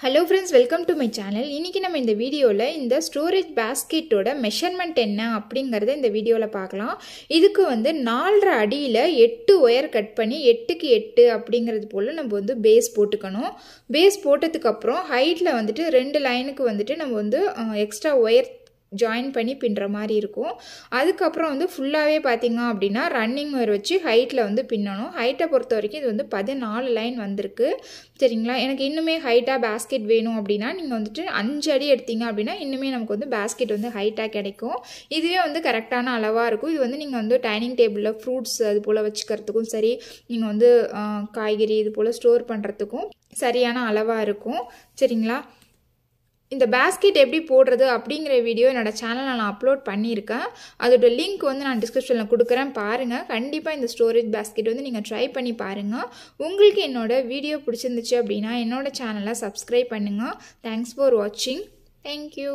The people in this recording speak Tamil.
Hello friends, welcome to my channel. இன்னைக்கு நம்ம இந்த வீடியோல இந்த ஸ்டோரேஜ் பாஸ்கெட்டோட மெஷர்மென்ட் என்ன அப்படிங்கறத இந்த வீடியோல பார்க்கலாம். இதுக்கு வந்து 4.5 அடியில 8 ஒயர் கட் பண்ணி 8க்கு 8 அப்படிங்கிறது போல நம்ம வந்து பேஸ் போட்டுக்கணும். பேஸ் போட்டதுக்கு அப்புறம் ஹைட்ல வந்துட்டு 2 லைனுக்கு வந்துட்டு நம்ம வந்து எக்ஸ்ட்ரா ஒயர் ஜாயின் பண்ணி பின்னுற மாதிரி இருக்கும். அதுக்கப்புறம் வந்து ஃபுல்லாகவே பார்த்தீங்க அப்படின்னா ரன்னிங் ஒயர் வச்சு ஹைட்டில் வந்து பின்னணும். ஹைட்டை பொறுத்த வரைக்கும் இது வந்து 14 லைன் வந்திருக்கு. சரிங்களா, எனக்கு இன்னுமே ஹைட்டாக பேஸ்கெட் வேணும் அப்படின்னா நீங்கள் வந்துட்டு 5 அடி எடுத்தீங்க அப்படின்னா இன்னுமே நமக்கு வந்து பேஸ்கெட் வந்து ஹைட்டாக கிடைக்கும். இதுவே வந்து கரெக்டான அளவாக இருக்கும். இது வந்து நீங்கள் வந்து டைனிங் டேபிளில் ஃப்ரூட்ஸ் அது போல் வச்சுக்கிறதுக்கும் சரி, நீங்கள் வந்து காய்கறி இது போல் ஸ்டோர் பண்ணுறதுக்கும் சரியான அளவாக இருக்கும். சரிங்களா, இந்த பேஸ்கெட் எப்படி போடுறது அப்படிங்கிற வீடியோ என்னோட சேனலில் நான் அப்லோட் பண்ணியிருக்கேன். அதோட லிங்க் வந்து நான் டிஸ்கிரிப்ஷனில் கொடுக்குறேன், பாருங்கள். கண்டிப்பாக இந்த ஸ்டோரேஜ் பேஸ்கெட் வந்து நீங்கள் ட்ரை பண்ணி பாருங்கள். உங்களுக்கு என்னோட வீடியோ பிடிச்சிருந்துச்சு அப்படின்னா என்னோட சேனலை சப்ஸ்கிரைப் பண்ணுங்கள். தேங்க்ஸ் ஃபார் வாட்சிங். தேங்க்யூ.